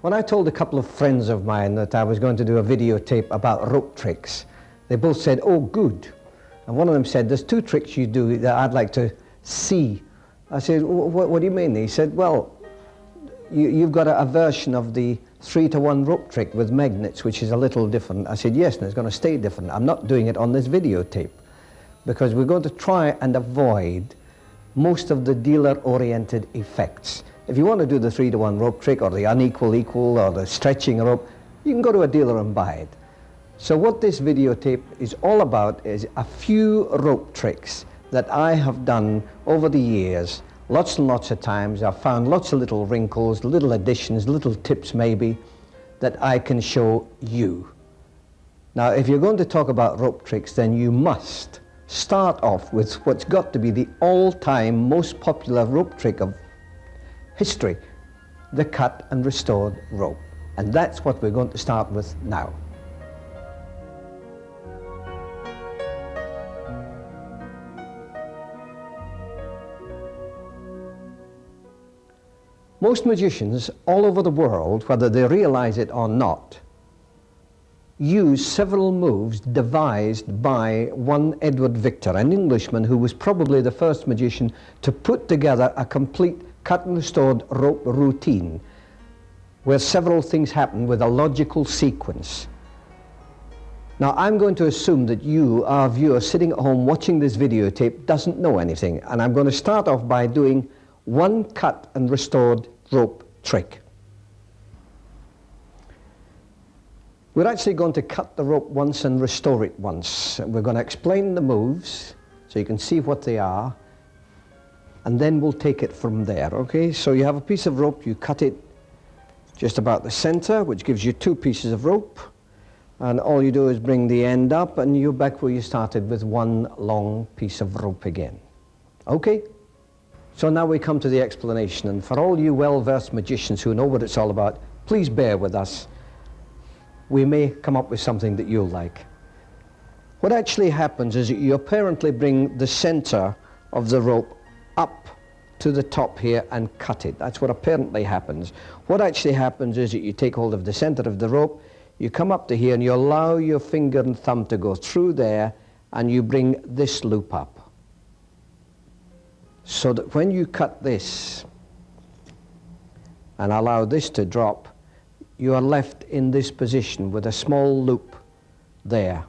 When I told a couple of friends of mine that I was going to do a videotape about rope tricks, they both said, "Oh, good." And one of them said, "There's two tricks you do that I'd like to see." I said, what do you mean? He said, "Well, you've got a version of the 3-to-1 rope trick with magnets, which is a little different." I said, "Yes, and it's going to stay different. I'm not doing it on this videotape because we're going to try and avoid most of the dealer-oriented effects. If you want to do the 3-to-1 rope trick or the unequal equal or the stretching rope, you can go to a dealer and buy it. So what this videotape is all about is a few rope tricks that I have done over the years, lots and lots of times. I've found lots of little wrinkles, little additions, little tips maybe, that I can show you. Now, if you're going to talk about rope tricks, then you must start off with what's got to be the all-time most popular rope trick of history, the cut and restored rope. And that's what we're going to start with now. Most magicians all over the world, whether they realize it or not, use several moves devised by one Edward Victor, an Englishman who was probably the first magician to put together a complete cut and restored rope routine where several things happen with a logical sequence. Now, I'm going to assume that you, our viewer sitting at home watching this videotape, doesn't know anything, and I'm going to start off by doing one cut and restored rope trick. We're actually going to cut the rope once and restore it once. We're going to explain the moves so you can see what they are, and then we'll take it from there, okay? So you have a piece of rope, you cut it just about the center, which gives you 2 pieces of rope, and all you do is bring the end up and you're back where you started with one long piece of rope again. Okay? So now we come to the explanation, and for all you well-versed magicians who know what it's all about, please bear with us. We may come up with something that you'll like. What actually happens is that you apparently bring the center of the rope up to the top here and cut it. That's what apparently happens. What actually happens is that you take hold of the center of the rope, you come up to here and you allow your finger and thumb to go through there, and you bring this loop up. So that when you cut this and allow this to drop, you are left in this position with a small loop there.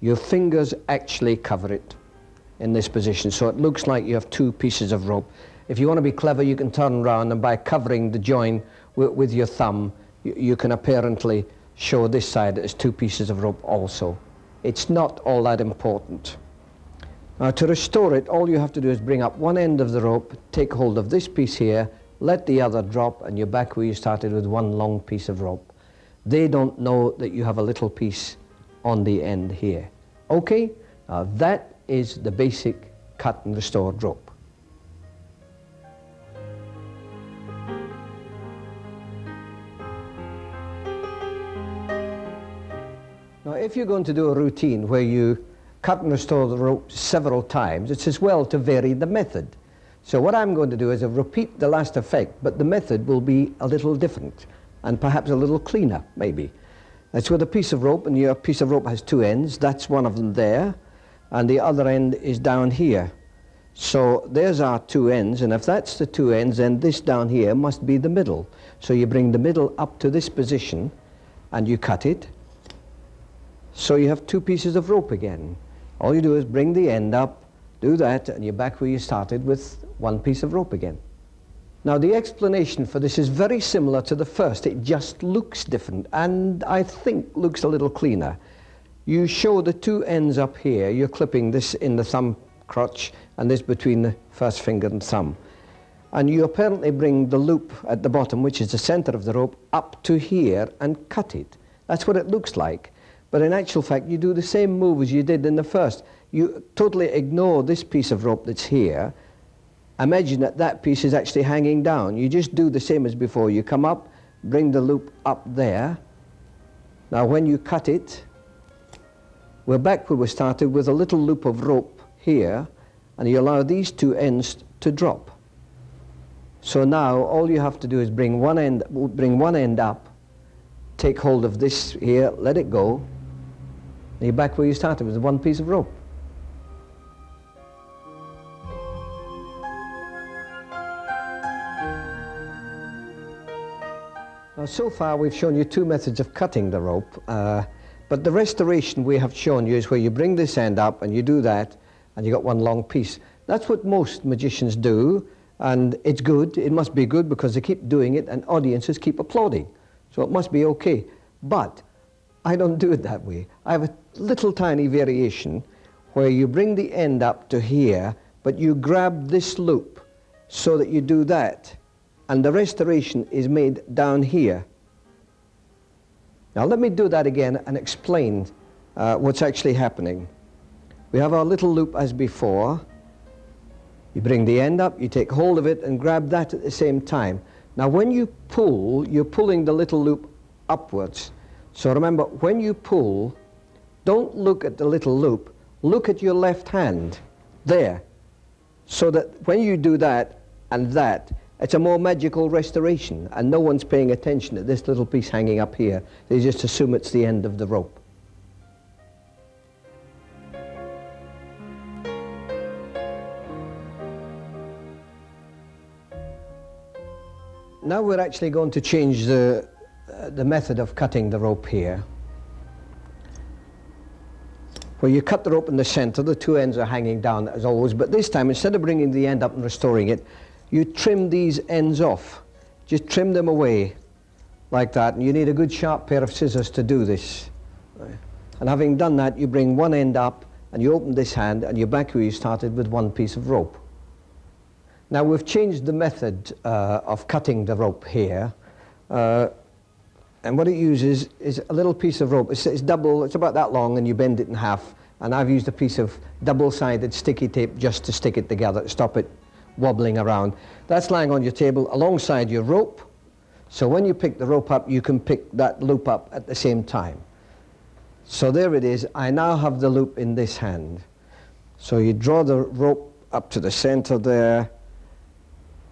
Your fingers actually cover it in this position, so it looks like you have 2 pieces of rope. If you want to be clever, you can turn around, and by covering the join with your thumb, you can apparently show this side as 2 pieces of rope also. It's not all that important. Now, to restore it, all you have to do is bring up one end of the rope, take hold of this piece here, let the other drop, and you're back where you started with one long piece of rope. They don't know that you have a little piece on the end here. Okay? Now, that is the basic cut and restored rope. Now, if you're going to do a routine where you cut and restore the rope several times, it's as well to vary the method. So what I'm going to do is repeat the last effect, but the method will be a little different and perhaps a little cleaner, maybe. That's with a piece of rope, and your piece of rope has 2 ends. That's one of them there, and the other end is down here. So there's our 2 ends, and if that's the 2 ends, then this down here must be the middle. So you bring the middle up to this position, and you cut it. So you have 2 pieces of rope again. All you do is bring the end up, do that, and you're back where you started with 1 piece of rope again. Now, the explanation for this is very similar to the first. It just looks different, and I think looks a little cleaner. You show the 2 ends up here. You're clipping this in the thumb crotch and this between the first finger and thumb. And you apparently bring the loop at the bottom, which is the center of the rope, up to here and cut it. That's what it looks like. But in actual fact, you do the same move as you did in the first. You totally ignore this piece of rope that's here. Imagine that that piece is actually hanging down. You just do the same as before. You come up, bring the loop up there. Now, when you cut it, we're back where we started with a little loop of rope here, and you allow these 2 ends to drop. So now all you have to do is bring one end up, take hold of this here, let it go, and you're back where you started with one piece of rope. Now, so far we've shown you two methods of cutting the rope, but the restoration we have shown you is where you bring this end up and you do that, and you got one long piece. That's what most magicians do, and it's good. It must be good because they keep doing it and audiences keep applauding. So it must be okay. But I don't do it that way. I have a little tiny variation where you bring the end up to here, but you grab this loop so that you do that. And the restoration is made down here. Now let me do that again and explain what's actually happening. We have our little loop as before. You bring the end up, you take hold of it and grab that at the same time. Now when you pull, you're pulling the little loop upwards. So remember, when you pull, don't look at the little loop, look at your left hand, there. So that when you do that and that, it's a more magical restoration, and no one's paying attention to this little piece hanging up here. They just assume it's the end of the rope. Now we're actually going to change the method of cutting the rope here. Where you cut the rope in the center, the two ends are hanging down as always, but this time, instead of bringing the end up and restoring it, you trim these ends off. Just trim them away like that, and you need a good sharp pair of scissors to do this. And having done that, you bring one end up and you open this hand and you're back where you started with one piece of rope. Now we've changed the method of cutting the rope here, and what it uses is a little piece of rope. It's double, it's about that long, and you bend it in half, and I've used a piece of double-sided sticky tape just to stick it together to stop it wobbling around. That's lying on your table alongside your rope, so when you pick the rope up, you can pick that loop up at the same time. So there it is. I now have the loop in this hand. So you draw the rope up to the center there,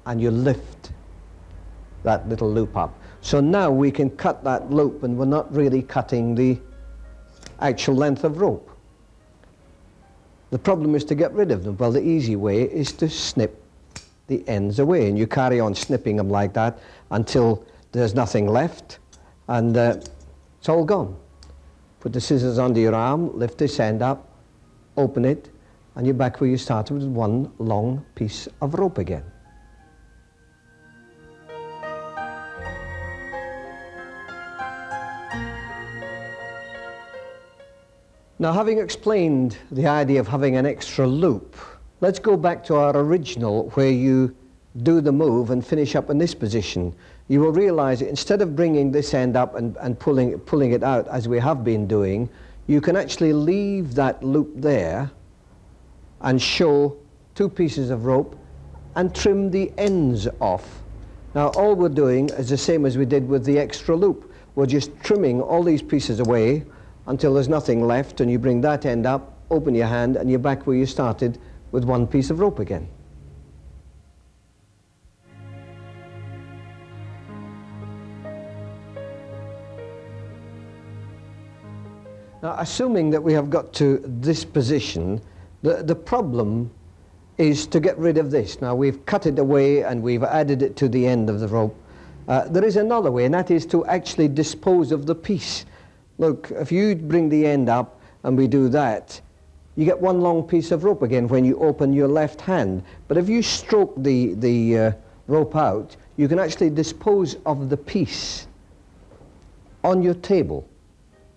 and you lift that little loop up. So now we can cut that loop, and we're not really cutting the actual length of rope. The problem is to get rid of them. Well, the easy way is to snip the ends away, and you carry on snipping them like that until there's nothing left, and it's all gone. Put the scissors under your arm, lift this end up, open it, and you're back where you started with one long piece of rope again. Now, having explained the idea of having an extra loop, let's go back to our original where you do the move and finish up in this position. You will realize that instead of bringing this end up and pulling it out as we have been doing, you can actually leave that loop there and show two pieces of rope and trim the ends off. Now all we're doing is the same as we did with the extra loop. We're just trimming all these pieces away until there's nothing left, and you bring that end up, open your hand, and you're back where you started with one piece of rope again. Now, assuming that we have got to this position, the problem is to get rid of this. Now, we've cut it away and we've added it to the end of the rope. There is another way, and that is to actually dispose of the piece. Look, if you bring the end up and we do that, you get one long piece of rope again when you open your left hand. But if you stroke the rope out, you can actually dispose of the piece on your table.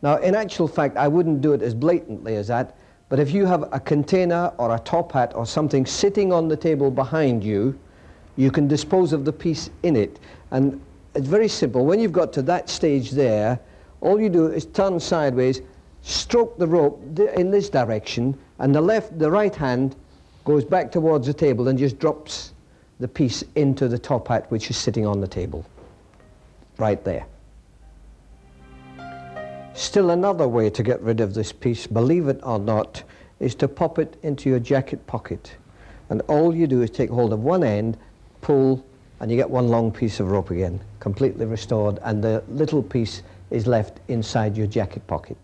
Now, in actual fact, I wouldn't do it as blatantly as that, but if you have a container or a top hat or something sitting on the table behind you, you can dispose of the piece in it. And it's very simple. When you've got to that stage there, all you do is turn sideways, stroke the rope in this direction, and the right hand goes back towards the table and just drops the piece into the top hat which is sitting on the table, right there. Still another way to get rid of this piece, believe it or not, is to pop it into your jacket pocket. And all you do is take hold of one end, pull, and you get one long piece of rope again, completely restored, and the little piece is left inside your jacket pocket.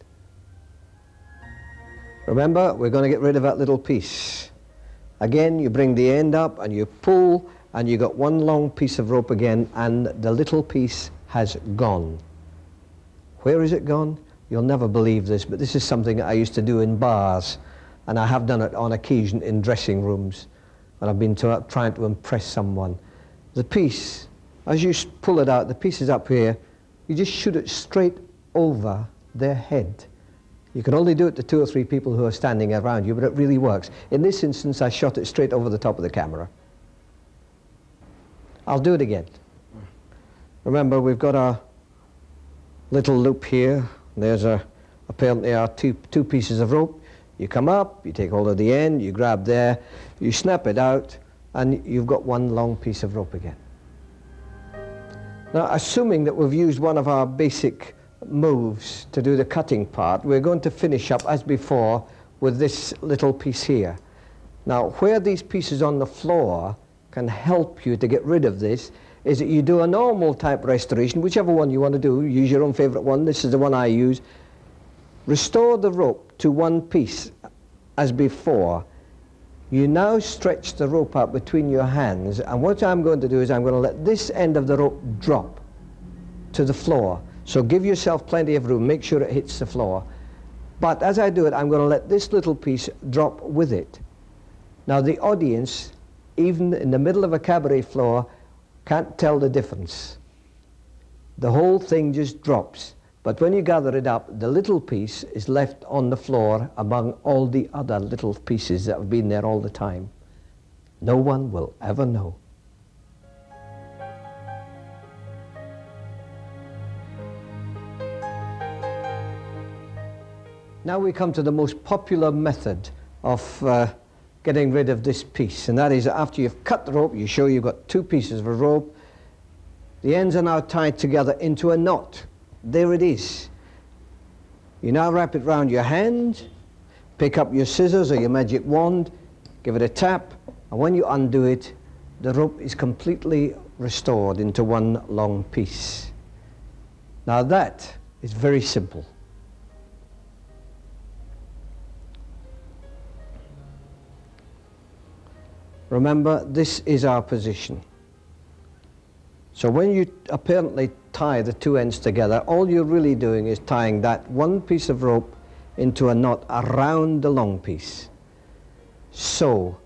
Remember, we're going to get rid of that little piece. Again, you bring the end up and you pull, and you got one long piece of rope again, and the little piece has gone. Where is it gone? You'll never believe this, but this is something I used to do in bars, and I have done it on occasion in dressing rooms when I've been trying to impress someone. The piece, as you pull it out, the piece is up here, you just shoot it straight over their head. You can only do it to 2 or 3 people who are standing around you, but it really works. In this instance, I shot it straight over the top of the camera. I'll do it again. Remember, we've got our little loop here. There's apparently our two pieces of rope. You come up, you take hold of the end, you grab there, you snap it out, and you've got one long piece of rope again. Now, assuming that we've used one of our basic moves to do the cutting part, we're going to finish up as before with this little piece here. Now, where these pieces on the floor can help you to get rid of this is that you do a normal type restoration, whichever one you want to do, use your own favorite one. This is the one I use. Restore the rope to one piece as before. You now stretch the rope out between your hands, and what I'm going to do is I'm going to let this end of the rope drop to the floor. So give yourself plenty of room, make sure it hits the floor. But as I do it, I'm going to let this little piece drop with it. Now the audience, even in the middle of a cabaret floor, can't tell the difference. The whole thing just drops. But when you gather it up, the little piece is left on the floor among all the other little pieces that have been there all the time. No one will ever know. Now we come to the most popular method of getting rid of this piece, and that is after you've cut the rope, you show you've got 2 pieces of rope. The ends are now tied together into a knot. There it is. You now wrap it round your hand, pick up your scissors or your magic wand, give it a tap, and when you undo it, the rope is completely restored into one long piece. Now that is very simple. Remember, this is our position. So when you apparently tie the 2 ends together, all you're really doing is tying that one piece of rope into a knot around the long piece. So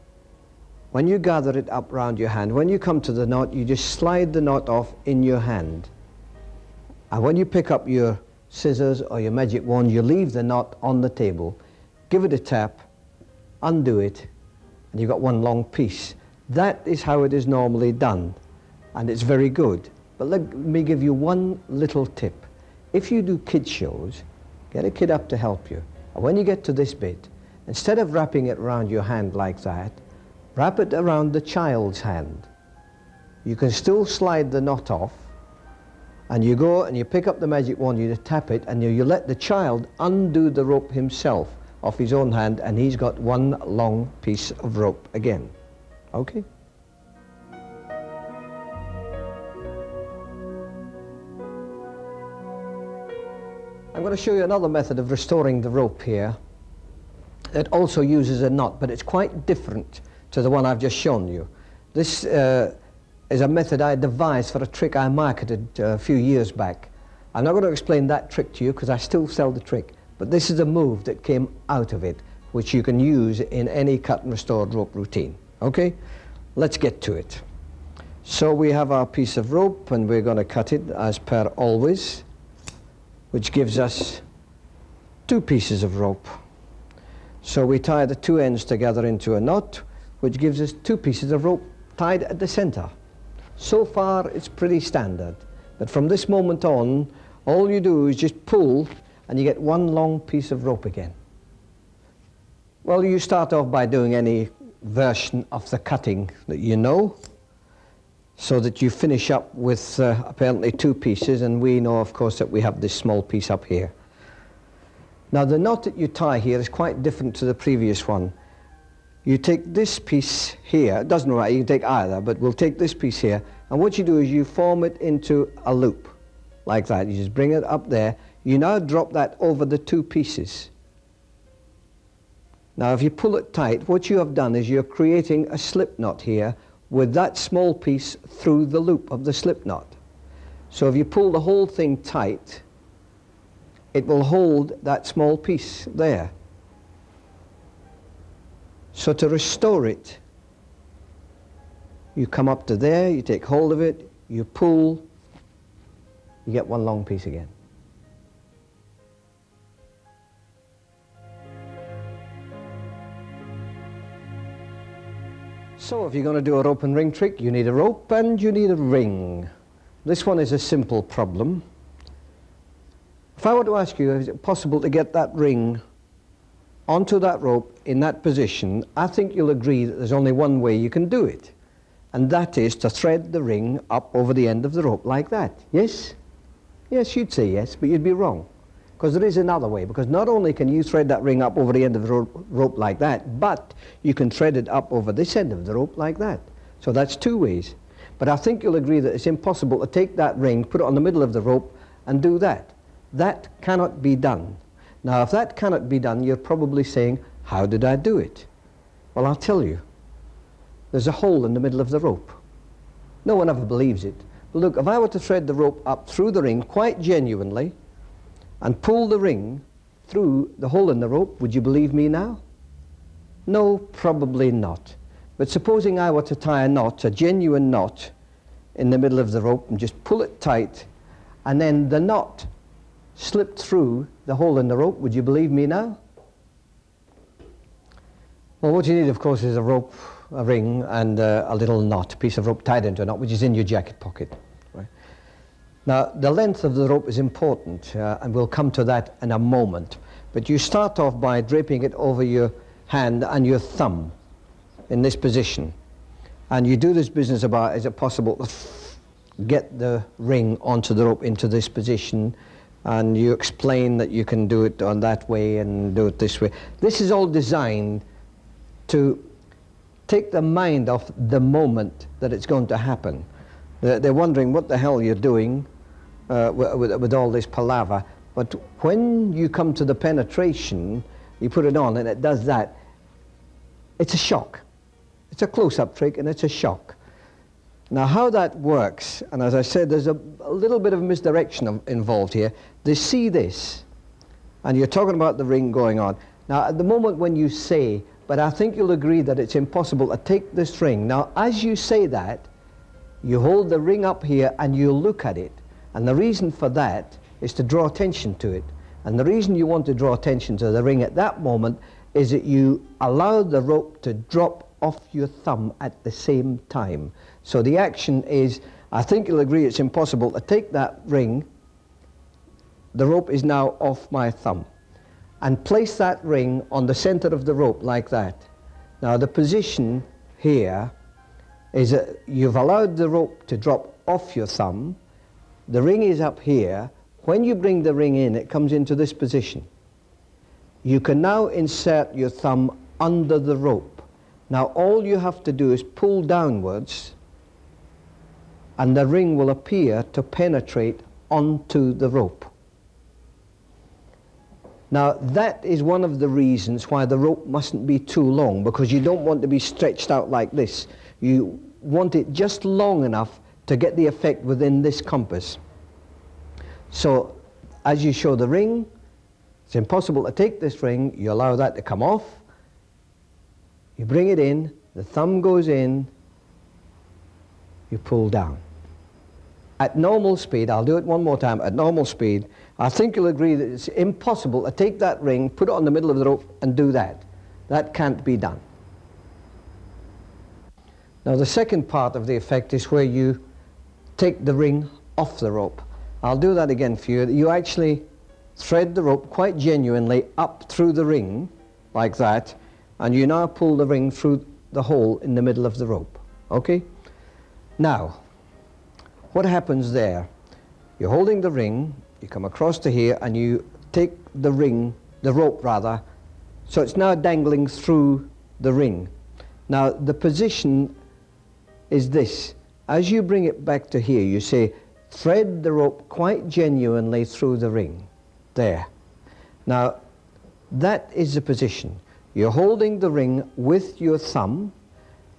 when you gather it up round your hand, when you come to the knot, you just slide the knot off in your hand. And when you pick up your scissors or your magic wand, you leave the knot on the table, give it a tap, undo it, and you've got one long piece. That is how it is normally done, and it's very good. But let me give you one little tip. If you do kid shows, get a kid up to help you. And when you get to this bit, instead of wrapping it around your hand like that, wrap it around the child's hand. You can still slide the knot off, and you go and you pick up the magic wand, you tap it, and you let the child undo the rope himself off his own hand, and he's got one long piece of rope again. Okay? I'm going to show you another method of restoring the rope here. It also uses a knot, but it's quite different to the one I've just shown you. This is a method I devised for a trick I marketed a few years back. I'm not going to explain that trick to you because I still sell the trick. But this is a move that came out of it, which you can use in any cut and restored rope routine. Okay? Let's get to it. So we have our piece of rope, and we're going to cut it as per always, which gives us 2 pieces of rope. So we tie the 2 ends together into a knot, which gives us 2 pieces of rope tied at the center. So far, it's pretty standard. But from this moment on, all you do is just pull, and you get one long piece of rope again. Well, you start off by doing any version of the cutting that you know, so that you finish up with apparently 2 pieces, and we know, of course, that we have this small piece up here. Now, the knot that you tie here is quite different to the previous one. You take this piece here, it doesn't matter, you can take either, but we'll take this piece here, And what you do is you form it into a loop, like that. You just bring it up there. You now drop that over the two pieces. Now if you pull it tight, what you have done is you're creating a slip knot here with that small piece through the loop of the slip knot. So if you pull the whole thing tight, it will hold that small piece there. So to restore it, you come up to there, you take hold of it, you pull, you get one long piece again. So if you're going to do a rope and ring trick, you need a rope and you need a ring. This one is a simple problem. If I were to ask you, is it possible to get that ring onto that rope in that position, I think you'll agree that there's only one way you can do it. And that is to thread the ring up over the end of the rope like that. Yes? Yes, you'd say yes, but you'd be wrong. Because there is another way, because not only can you thread that ring up over the end of the rope like that, but you can thread it up over this end of the rope like that. So that's two ways. But I think you'll agree that it's impossible to take that ring, put it on the middle of the rope, and do that. That cannot be done. Now, if that cannot be done, you're probably saying, how did I do it? Well, I'll tell you. There's a hole in the middle of the rope. No one ever believes it. But look, if I were to thread the rope up through the ring quite genuinely and pull the ring through the hole in the rope, would you believe me now? No, probably not. But supposing I were to tie a knot, a genuine knot, in the middle of the rope and just pull it tight, and then the knot slipped through the hole in the rope, would you believe me now? Well, what you need, of course, is a rope, a ring, and a little knot, a piece of rope tied into a knot, which is in your jacket pocket. Right? Now, the length of the rope is important, and we'll come to that in a moment. But you start off by draping it over your hand and your thumb in this position. And you do this business about, is it possible to get the ring onto the rope into this position? And you explain that you can do it on that way and do it this way. This is all designed to take the mind off the moment that it's going to happen. They're wondering what the hell you're doing with all this palaver. But when you come to the penetration, you put it on and it does that, it's a shock. It's a close-up trick and it's a shock. Now how that works, and as I said, there's a little bit of misdirection involved here. They see this, and you're talking about the ring going on. Now at the moment when you say, but I think you'll agree that it's impossible to take this ring. Now as you say that, you hold the ring up here and you look at it. And the reason for that is to draw attention to it. And the reason you want to draw attention to the ring at that moment is that you allow the rope to drop off your thumb at the same time. So the action is, I think you'll agree it's impossible to take that ring, the rope is now off my thumb, and place that ring on the center of the rope like that. Now the position here is that you've allowed the rope to drop off your thumb, the ring is up here. When you bring the ring in, it comes into this position. You can now insert your thumb under the rope. Now all you have to do is pull downwards and the ring will appear to penetrate onto the rope. Now that is one of the reasons why the rope mustn't be too long, because you don't want to be stretched out like this. You want it just long enough to get the effect within this compass. So as you show the ring, it's impossible to take this ring, you allow that to come off, you bring it in, the thumb goes in, you pull down. At normal speed, I'll do it one more time, at normal speed, I think you'll agree that it's impossible to take that ring, put it on the middle of the rope and do that. That can't be done. Now the second part of the effect is where you take the ring off the rope. I'll do that again for you. You actually thread the rope quite genuinely up through the ring, like that, and you now pull the ring through the hole in the middle of the rope. Okay? Now, what happens there? You're holding the ring, you come across to here, and you take the ring, the rope rather, so it's now dangling through the ring. Now, the position is this, As you bring it back to here, you say, thread the rope quite genuinely through the ring. There. Now, that is the position. You're holding the ring with your thumb.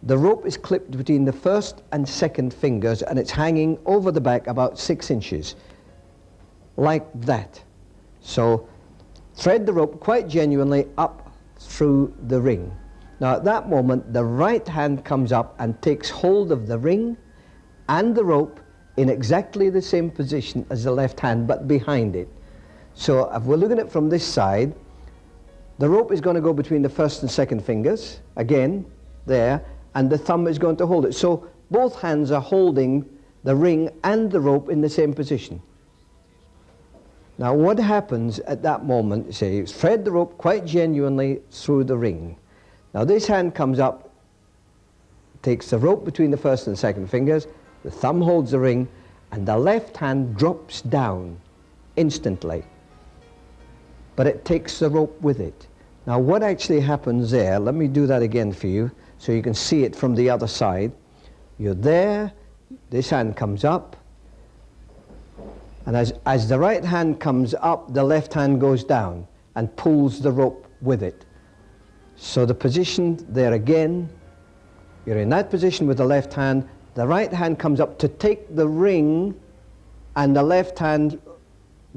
The rope is clipped between the first and second fingers, and it's hanging over the back about 6 inches, like that. So, thread the rope quite genuinely up through the ring. Now, at that moment, the right hand comes up and takes hold of the ring and the rope in exactly the same position as the left hand, but behind it. So, if we're looking at it from this side, the rope is going to go between the first and second fingers, again, there, and the thumb is going to hold it. So both hands are holding the ring and the rope in the same position. Now what happens at that moment, say, thread the rope quite genuinely through the ring. Now this hand comes up, takes the rope between the first and second fingers, the thumb holds the ring, and the left hand drops down instantly. But it takes the rope with it. Now what actually happens there, let me do that again for you, so you can see it from the other side. You're there, this hand comes up, and as the right hand comes up, the left hand goes down and pulls the rope with it. So the position there again, you're in that position with the left hand, the right hand comes up to take the ring, and the left hand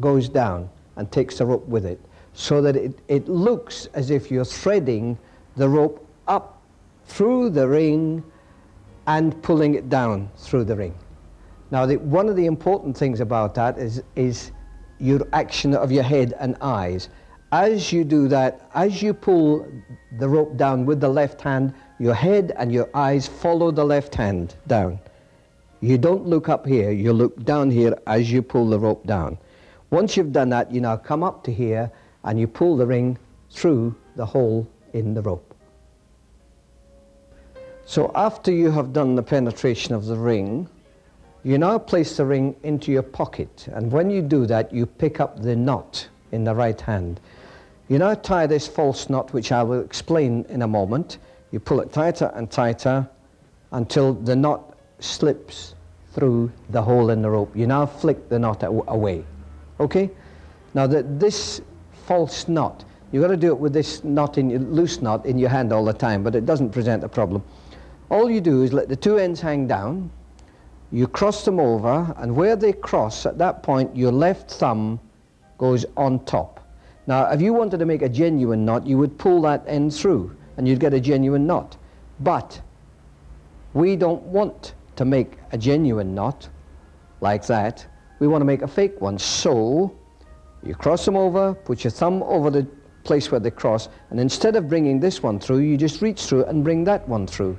goes down and takes the rope with it, so that it looks as if you're threading the rope up through the ring and pulling it down through the ring. Now, one of the important things about that is your action of your head and eyes. As you do that, as you pull the rope down with the left hand, your head and your eyes follow the left hand down. You don't look up here, you look down here as you pull the rope down. Once you've done that, you now come up to here and you pull the ring through the hole in the rope. So after you have done the penetration of the ring, you now place the ring into your pocket, and when you do that, you pick up the knot in the right hand. You now tie this false knot, which I will explain in a moment. You pull it tighter and tighter until the knot slips through the hole in the rope. You now flick the knot away. Okay? Now this false knot, you've got to do it with this knot loose knot in your hand all the time, but it doesn't present a problem. All you do is let the two ends hang down, you cross them over, and where they cross, at that point, your left thumb goes on top. Now, if you wanted to make a genuine knot, you would pull that end through, and you'd get a genuine knot. But we don't want to make a genuine knot like that. We want to make a fake one. So you cross them over, put your thumb over the place where they cross, and instead of bringing this one through, you just reach through and bring that one through.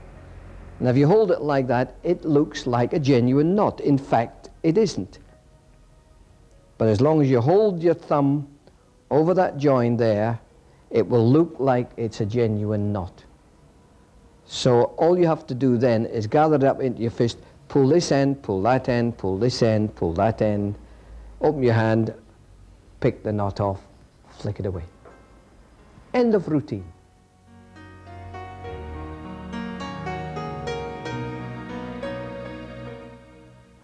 And if you hold it like that, it looks like a genuine knot. In fact, it isn't. But as long as you hold your thumb over that join there, it will look like it's a genuine knot. So all you have to do then is gather it up into your fist, pull this end, pull that end, pull this end, pull that end, open your hand, pick the knot off, flick it away. End of routine.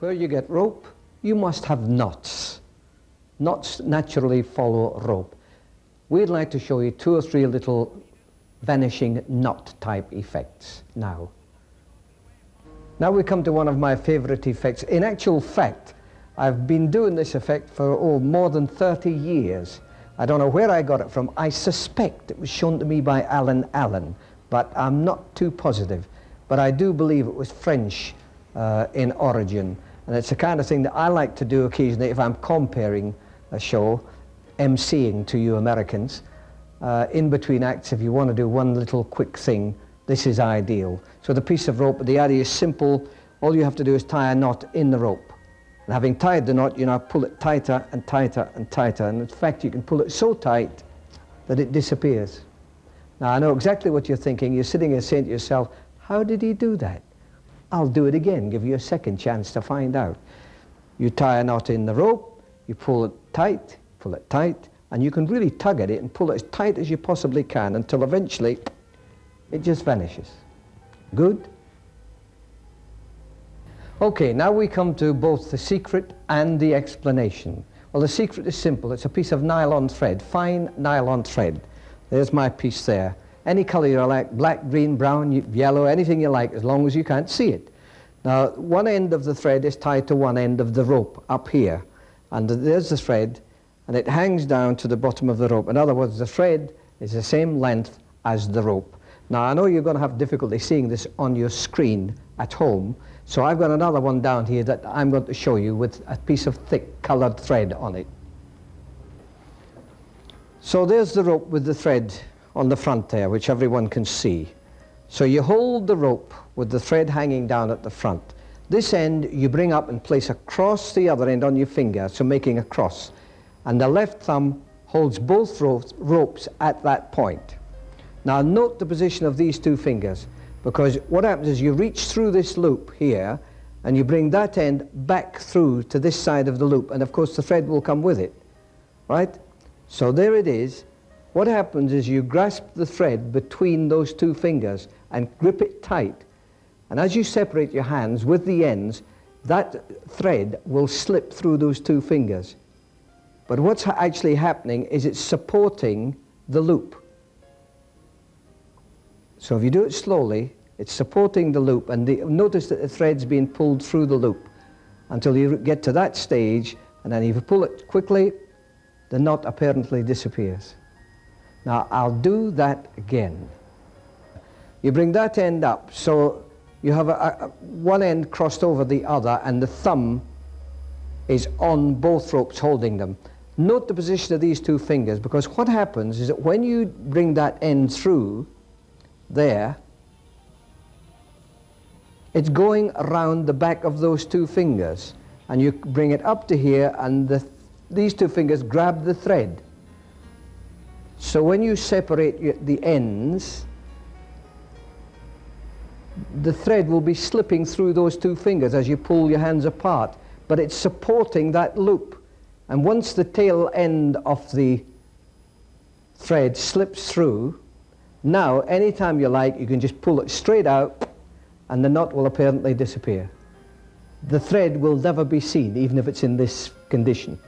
Where you get rope, you must have knots. Knots naturally follow rope. We'd like to show you 2 or 3 little vanishing knot type effects now. Now we come to one of my favorite effects. In actual fact, I've been doing this effect for more than 30 years. I don't know where I got it from. I suspect it was shown to me by Alan Allen, but I'm not too positive. But I do believe it was French in origin. And it's the kind of thing that I like to do occasionally if I'm comparing a show, emceeing to you Americans. In between acts, if you want to do one little quick thing, this is ideal. So the piece of rope, the idea is simple. All you have to do is tie a knot in the rope. And having tied the knot, you now pull it tighter and tighter and tighter. And in fact, you can pull it so tight that it disappears. Now, I know exactly what you're thinking. You're sitting here saying to yourself, how did he do that? I'll do it again, give you a second chance to find out. You tie a knot in the rope, you pull it tight, and you can really tug at it and pull it as tight as you possibly can until eventually it just vanishes. Good? Okay, now we come to both the secret and the explanation. Well, the secret is simple. It's a piece of nylon thread, fine nylon thread. There's my piece there. Any color you like, black, green, brown, yellow, anything you like, as long as you can't see it. Now, one end of the thread is tied to one end of the rope up here. And there's the thread, and it hangs down to the bottom of the rope. In other words, the thread is the same length as the rope. Now, I know you're going to have difficulty seeing this on your screen at home, so I've got another one down here that I'm going to show you with a piece of thick colored thread on it. So there's the rope with the thread on the front there, which everyone can see. So you hold the rope with the thread hanging down at the front. This end you bring up and place across the other end on your finger, so making a cross. And the left thumb holds both ropes at that point. Now note the position of these two fingers, because what happens is you reach through this loop here and you bring that end back through to this side of the loop, and of course the thread will come with it, right? So there it is. What happens is you grasp the thread between those two fingers and grip it tight, and as you separate your hands with the ends, that thread will slip through those two fingers. But what's actually happening is it's supporting the loop. So if you do it slowly, it's supporting the loop, and notice that the thread's being pulled through the loop until you get to that stage, and then if you pull it quickly, the knot apparently disappears. Now I'll do that again. You bring that end up, so you have one end crossed over the other, and the thumb is on both ropes holding them. Note the position of these two fingers, because what happens is that when you bring that end through there, it's going around the back of those two fingers, and you bring it up to here, and these two fingers grab the thread. So when you separate the ends, the thread will be slipping through those two fingers as you pull your hands apart, but it's supporting that loop. And once the tail end of the thread slips through, now anytime you like, you can just pull it straight out and the knot will apparently disappear. The thread will never be seen, even if it's in this condition.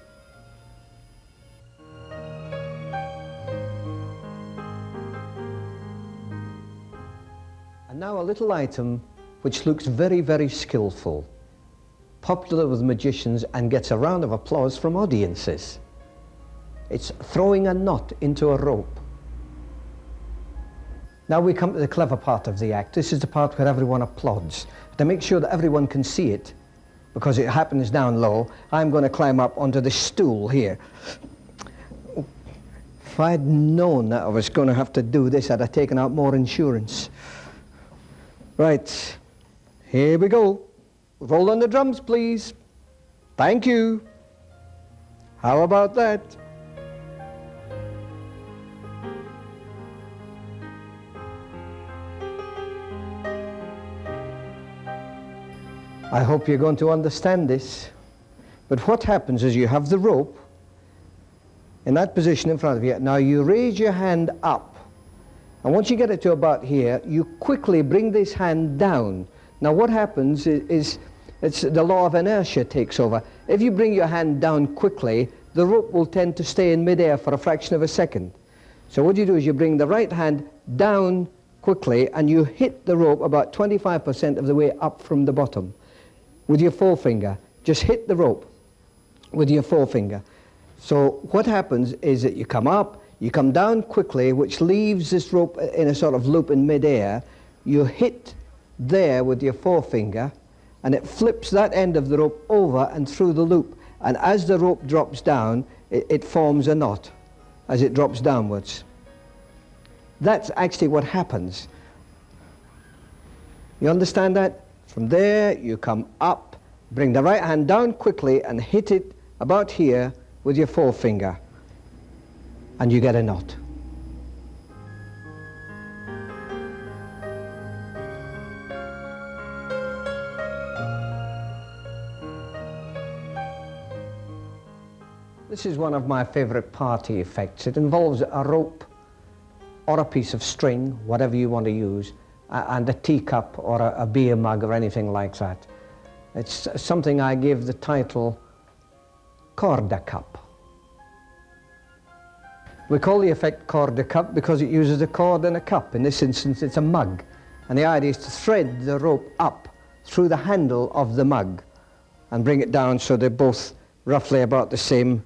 And now a little item which looks very, very skillful, popular with magicians, and gets a round of applause from audiences. It's throwing a knot into a rope. Now we come to the clever part of the act. This is the part where everyone applauds. To make sure that everyone can see it, because it happens down low, I'm going to climb up onto the stool here. If I'd known that I was going to have to do this, I'd have taken out more insurance. Right, here we go. Roll on the drums, please. Thank you. How about that? I hope you're going to understand this. But what happens is you have the rope in that position in front of you. Now you raise your hand up, and once you get it to about here, you quickly bring this hand down. Now what happens is it's the law of inertia takes over. If you bring your hand down quickly, the rope will tend to stay in midair for a fraction of a second. So what you do is you bring the right hand down quickly, and you hit the rope about 25% of the way up from the bottom with your forefinger. Just hit the rope with your forefinger. So what happens is that you come up, you come down quickly, which leaves this rope in a sort of loop in midair. You hit there with your forefinger, and it flips that end of the rope over and through the loop. And as the rope drops down, it forms a knot as it drops downwards. That's actually what happens. You understand that? From there, you come up, bring the right hand down quickly and hit it about here with your forefinger, and you get a knot. This is one of my favorite party effects. It involves a rope or a piece of string, whatever you want to use, and a teacup or a beer mug or anything like that. It's something I gave the title Corda Cup. We call the effect Corda Cup because it uses a cord and a cup. In this instance, it's a mug. And the idea is to thread the rope up through the handle of the mug and bring it down so they're both roughly about the same.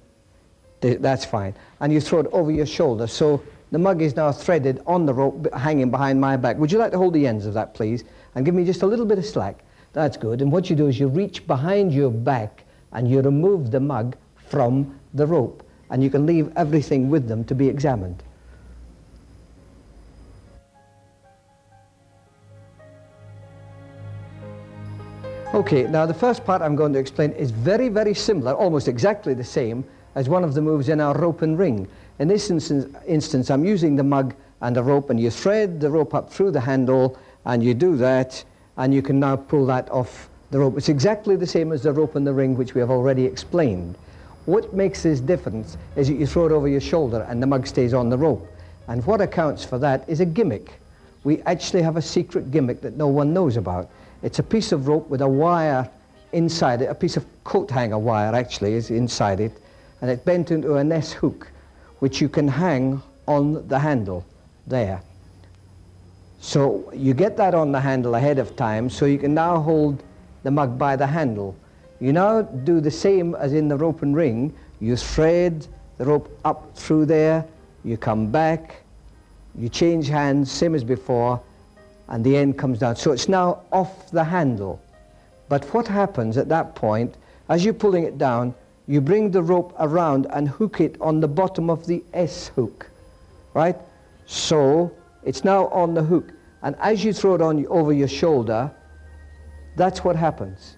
That's fine. And you throw it over your shoulder. So the mug is now threaded on the rope hanging behind my back. Would you like to hold the ends of that, please? And give me just a little bit of slack. That's good. And what you do is you reach behind your back and you remove the mug from the rope. And you can leave everything with them to be examined. Okay, now the first part I'm going to explain is very, very similar, almost exactly the same as one of the moves in our rope and ring. In this instance, I'm using the mug and a rope, and you thread the rope up through the handle, and you do that, and you can now pull that off the rope. It's exactly the same as the rope and the ring, which we have already explained. What makes this difference is that you throw it over your shoulder and the mug stays on the rope. And what accounts for that is a gimmick. We actually have a secret gimmick that no one knows about. It's a piece of rope with a wire inside it, a piece of coat hanger wire actually is inside it, and it's bent into an S hook, which you can hang on the handle there. So you get that on the handle ahead of time, so you can now hold the mug by the handle. You now do the same as in the rope and ring. You thread the rope up through there, you come back, you change hands, same as before, and the end comes down. So it's now off the handle. But what happens at that point, as you're pulling it down, you bring the rope around and hook it on the bottom of the S hook, right? So it's now on the hook. And as you throw it on over your shoulder, that's what happens.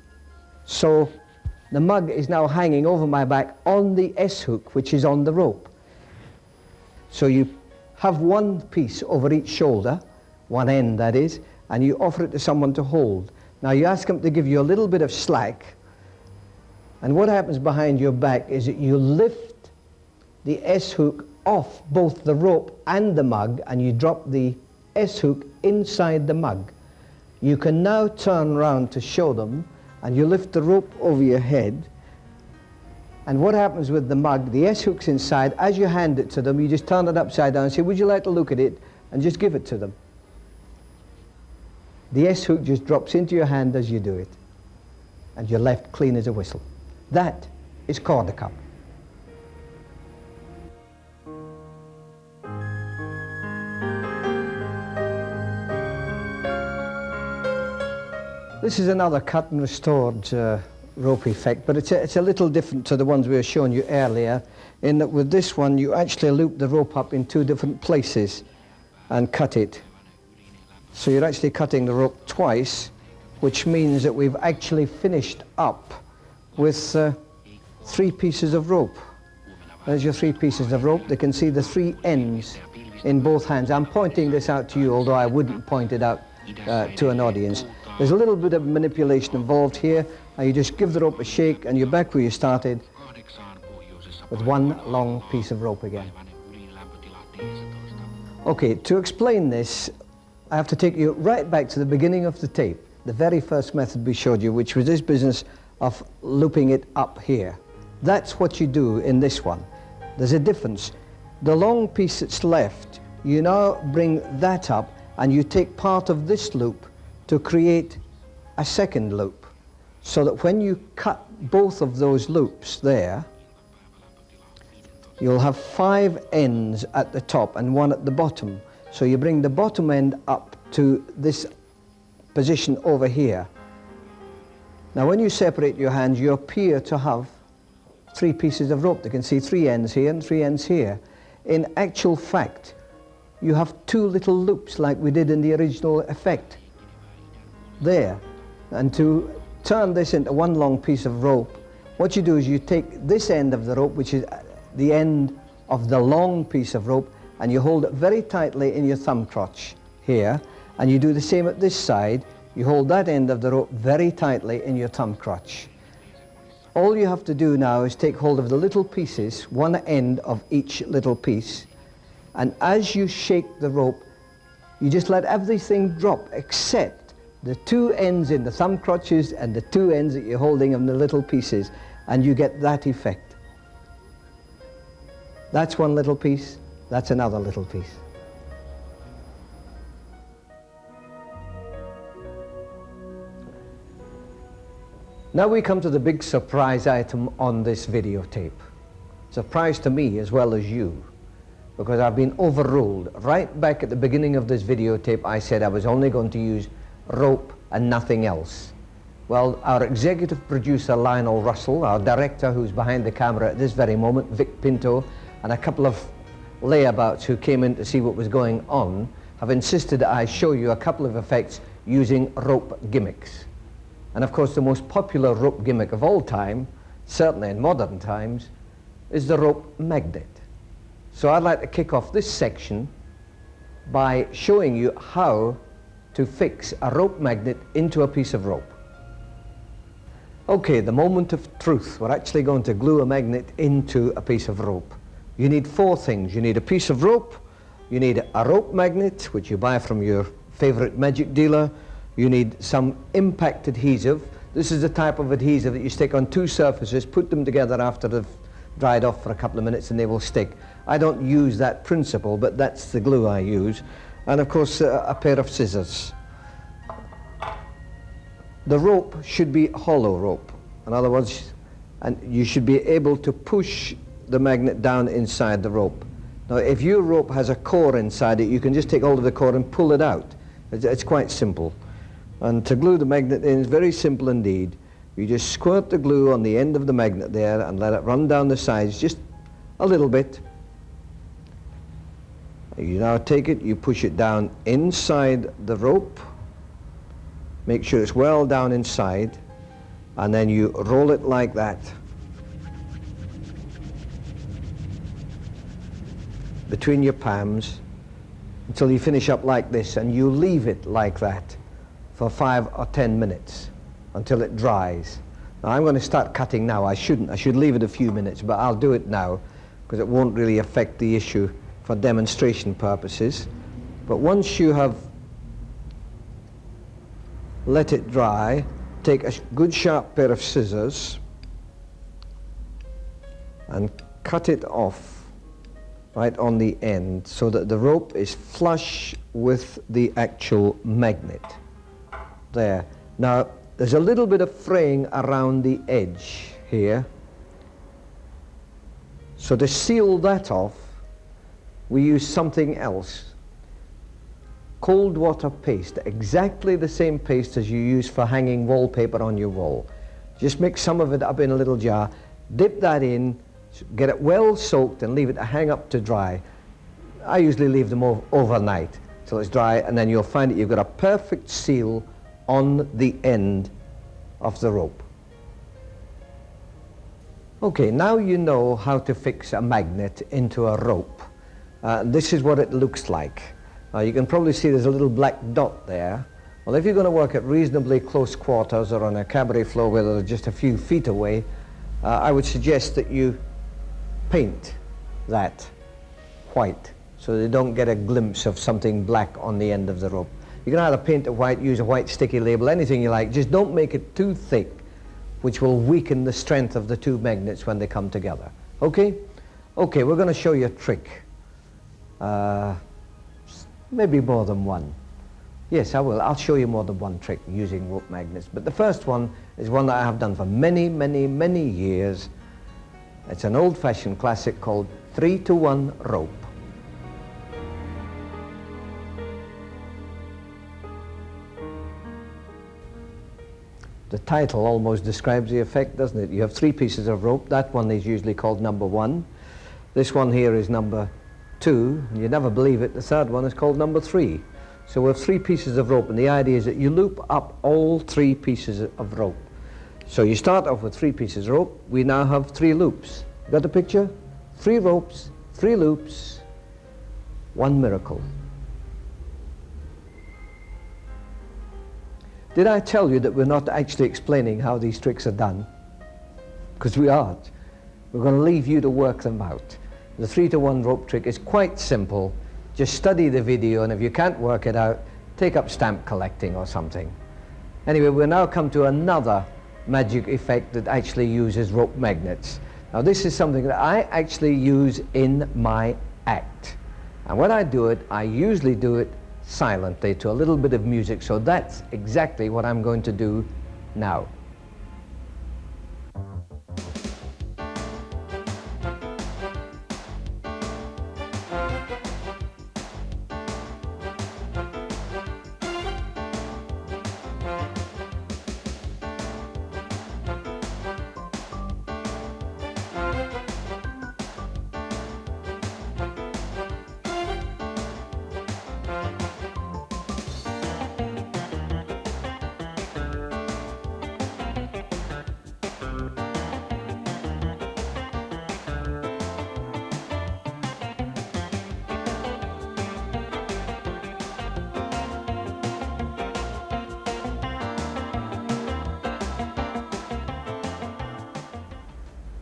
So the mug is now hanging over my back on the S hook, which is on the rope. So you have one piece over each shoulder, one end that is, and you offer it to someone to hold. Now you ask them to give you a little bit of slack, and what happens behind your back is that you lift the S hook off both the rope and the mug, and you drop the S hook inside the mug. You can now turn around to show them, and you lift the rope over your head, and what happens with the mug, the S hook's inside. As you hand it to them, you just turn it upside down and say, would you like to look at it, and just give it to them. The S hook just drops into your hand as you do it, and you're left clean as a whistle. That is Corda Cup. This is another cut and restored rope effect, but it's a little different to the ones we were showing you earlier, in that with this one you actually loop the rope up in two different places and cut it. So you're actually cutting the rope twice, which means that we've actually finished up with 3 pieces of rope. There's your 3 pieces of rope. They can see the 3 ends in both hands. I'm pointing this out to you, although I wouldn't point it out to an audience. There's a little bit of manipulation involved here, and you just give the rope a shake and you're back where you started with one long piece of rope again. Okay, to explain this, I have to take you right back to the beginning of the tape, the very first method we showed you, which was this business of looping it up here. That's what you do in this one. There's a difference. The long piece that's left, you now bring that up and you take part of this loop to create a second loop, so that when you cut both of those loops there, you'll have 5 ends at the top and 1 at the bottom. So you bring the bottom end up to this position over here. Now when you separate your hands, you appear to have 3 pieces of rope. They can see 3 ends here and 3 ends here. In actual fact, you have 2 little loops like we did in the original effect there. And to turn this into one long piece of rope, what you do is you take this end of the rope, which is the end of the long piece of rope, and you hold it very tightly in your thumb crotch here, and you do the same at this side. You hold that end of the rope very tightly in your thumb crotch. All you have to do now is take hold of the little pieces, one end of each little piece, and as you shake the rope, you just let everything drop except the two ends in the thumb crotches and the two ends that you're holding of the little pieces, and you get that effect. That's one little piece, that's another little piece. Now we come to the big surprise item on this videotape. Surprise to me as well as you, because I've been overruled. Right back at the beginning of this videotape, I said I was only going to use rope and nothing else. Well, our executive producer Lionel Russell, our director who's behind the camera at this very moment, Vic Pinto, and a couple of layabouts who came in to see what was going on, have insisted that I show you a couple of effects using rope gimmicks. And of course the most popular rope gimmick of all time, certainly in modern times, is the rope magnet. So I'd like to kick off this section by showing you how to fix a rope magnet into a piece of rope. Okay, the moment of truth. We're actually going to glue a magnet into a piece of rope. You need four things. You need a piece of rope, you need a rope magnet, which you buy from your favorite magic dealer, you need some impact adhesive. This is the type of adhesive that you stick on two surfaces, put them together after they've dried off for a couple of minutes and they will stick. I don't use that principle, but that's the glue I use. And of course a pair of scissors. The rope should be hollow rope. In other words, and you should be able to push the magnet down inside the rope. Now if your rope has a core inside it, you can just take hold of the core and pull it out. It's quite simple. And to glue the magnet in is very simple indeed. You just squirt the glue on the end of the magnet there and let it run down the sides just a little bit. You now take it, you push it down inside the rope, make sure it's well down inside, and then you roll it like that between your palms until you finish up like this, and you leave it like that for 5 or 10 minutes until it dries. Now I'm going to start cutting now. I shouldn't. I should leave it a few minutes, but I'll do it now because it won't really affect the issue for demonstration purposes. But once you have let it dry, take a good sharp pair of scissors and cut it off right on the end so that the rope is flush with the actual magnet. There. Now there's a little bit of fraying around the edge here. So to seal that off, we use something else. Cold water paste, exactly the same paste as you use for hanging wallpaper on your wall. Just mix some of it up in a little jar, dip that in, get it well soaked and leave it to hang up to dry. I usually leave them overnight till it's dry, and then you'll find that you've got a perfect seal on the end of the rope. Okay, now you know how to fix a magnet into a rope. This is what it looks like. You can probably see there's a little black dot there. Well, if you're going to work at reasonably close quarters or on a cabaret floor where they're just a few feet away, I would suggest that you paint that white so they don't get a glimpse of something black on the end of the rope. You can either paint it white, use a white sticky label, anything you like. Just don't make it too thick, which will weaken the strength of the two magnets when they come together. Okay? Okay, we're going to show you a trick. Maybe more than one. Yes, I will. I'll show you more than one trick using rope magnets. But the first one is one that I have done for many, many, many years. It's an old-fashioned classic called 3-to-1 rope. The title almost describes the effect, doesn't it? You have 3 pieces of rope. That one is usually called number 1. This one here is number 2. You never believe it, the third one is called number 3. So we have 3 pieces of rope, and the idea is that you loop up all 3 pieces of rope. So you start off with 3 pieces of rope. We now have 3 loops. Got the picture? 3 ropes, 3 loops, 1 miracle. Did I tell you that we're not actually explaining how these tricks are done? Because we aren't. We're going to leave you to work them out. The 3-to-1 rope trick is quite simple. Just study the video, and if you can't work it out, take up stamp collecting or something. Anyway, we'll now come to another magic effect that actually uses rope magnets. Now this is something that I actually use in my act. And when I do it, I usually do it silently to a little bit of music, so that's exactly what I'm going to do now.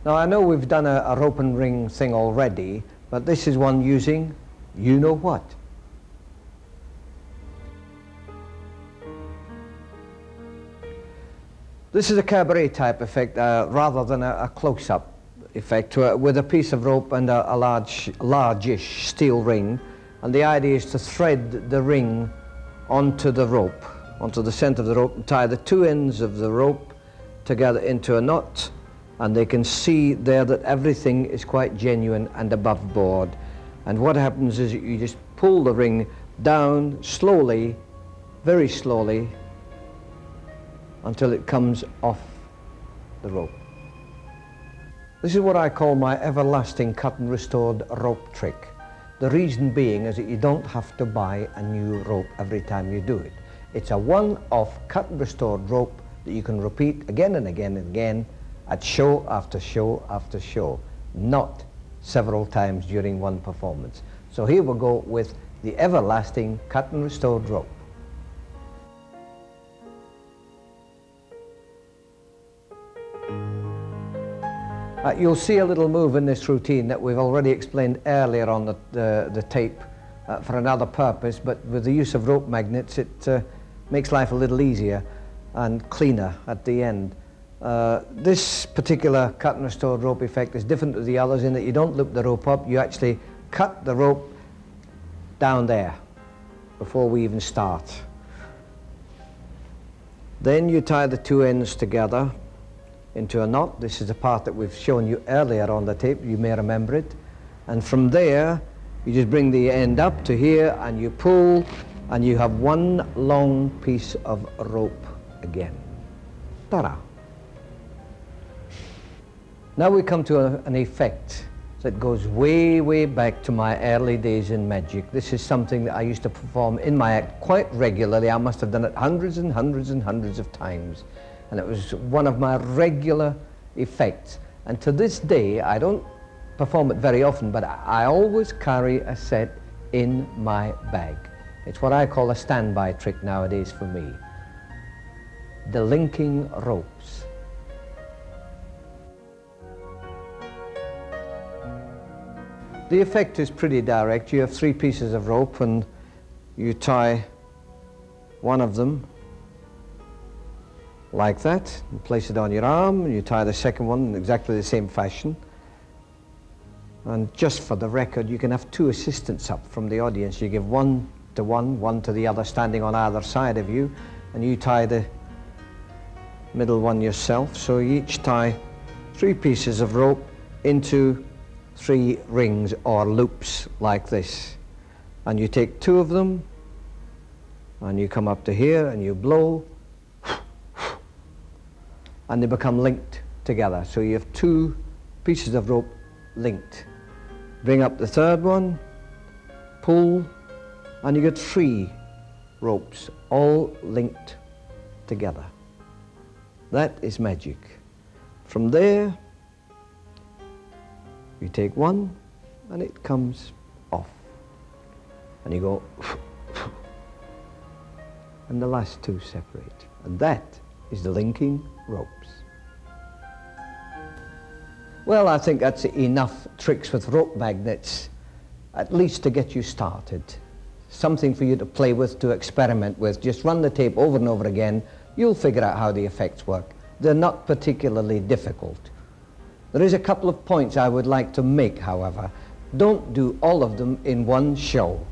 Now I know we've done a rope and ring thing already, but this is one using you know what. This is a cabaret type effect rather than a close-up effect with a piece of rope and a largish steel ring, and the idea is to thread the ring onto the rope, onto the center of the rope, and tie the two ends of the rope together into a knot. And they can see there that everything is quite genuine and above board. And what happens is you just pull the ring down slowly, very slowly, until it comes off the rope. This is what I call my everlasting cut and restored rope trick. The reason being is that you don't have to buy a new rope every time you do it. It's a one-off cut and restored rope that you can repeat again and again and again at show after show after show, not several times during one performance. So here we go with the everlasting cut and restored rope. You'll see a little move in this routine that we've already explained earlier on the tape for another purpose, but with the use of rope magnets it makes life a little easier and cleaner at the end. This particular cut and restored rope effect is different to the others in that you don't loop the rope up, you actually cut the rope down there before we even start. Then you tie the two ends together into a knot. This is the part that we've shown you earlier on the tape, you may remember it. And from there you just bring the end up to here and you pull, and you have one long piece of rope again. Ta-da! Now we come to an effect that goes way, way back to my early days in magic. This is something that I used to perform in my act quite regularly. I must have done it hundreds and hundreds and hundreds of times. And it was one of my regular effects. And to this day, I don't perform it very often, but I always carry a set in my bag. It's what I call a standby trick nowadays for me. The linking ropes. The effect is pretty direct. You have three pieces of rope and you tie one of them like that and place it on your arm, and you tie the second one in exactly the same fashion. And just for the record, you can have two assistants up from the audience. You give one to the other standing on either side of you, and you tie the middle one yourself. So you each tie three pieces of rope into three rings or loops like this, and you take two of them and you come up to here and you blow and they become linked together. So you have two pieces of rope linked. Bring up the third one, pull, and you get three ropes all linked together. That is magic. From there you take one and it comes off. And you go and the last two separate. And that is the linking ropes. Well, I think that's enough tricks with rope magnets, at least to get you started. Something for you to play with, to experiment with. Just run the tape over and over again, you'll figure out how the effects work. They're not particularly difficult. There is a couple of points I would like to make, however. Don't do all of them in one show.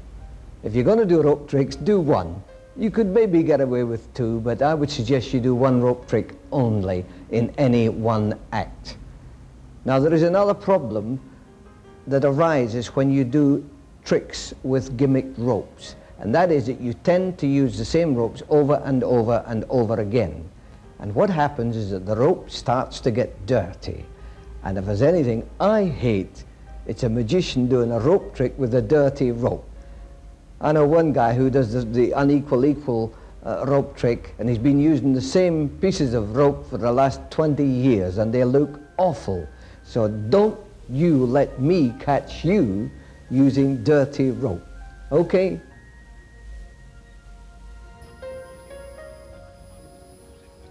If you're going to do rope tricks, do one. You could maybe get away with two, but I would suggest you do one rope trick only in any one act. Now, there is another problem that arises when you do tricks with gimmick ropes, and that is that you tend to use the same ropes over and over and over again. And what happens is that the rope starts to get dirty. And if there's anything I hate, it's a magician doing a rope trick with a dirty rope. I know one guy who does the unequal rope trick, and he's been using the same pieces of rope for the last 20 years, and they look awful. So don't you let me catch you using dirty rope, okay?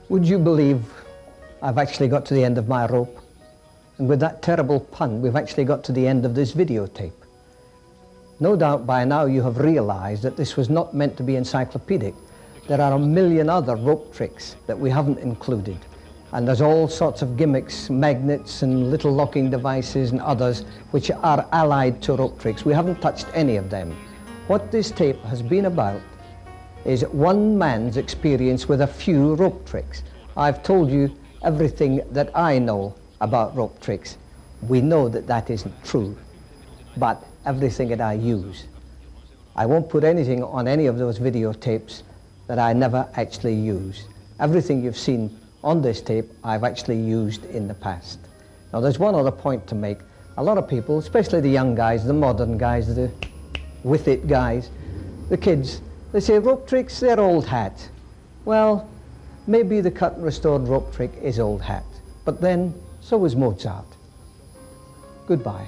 Would you believe I've actually got to the end of my rope? And with that terrible pun, we've actually got to the end of this videotape. No doubt by now you have realized that this was not meant to be encyclopedic. There are a million other rope tricks that we haven't included. And there's all sorts of gimmicks, magnets and little locking devices and others which are allied to rope tricks. We haven't touched any of them. What this tape has been about is one man's experience with a few rope tricks. I've told you everything that I know about rope tricks. We know that that isn't true, but everything that I use. I won't put anything on any of those videotapes that I never actually used. Everything you've seen on this tape I've actually used in the past. Now there's one other point to make. A lot of people, especially the young guys, the modern guys, the with it guys, the kids, they say rope tricks, they're old hat. Well, maybe the cut and restored rope trick is old hat, but then so is Mozart. Goodbye.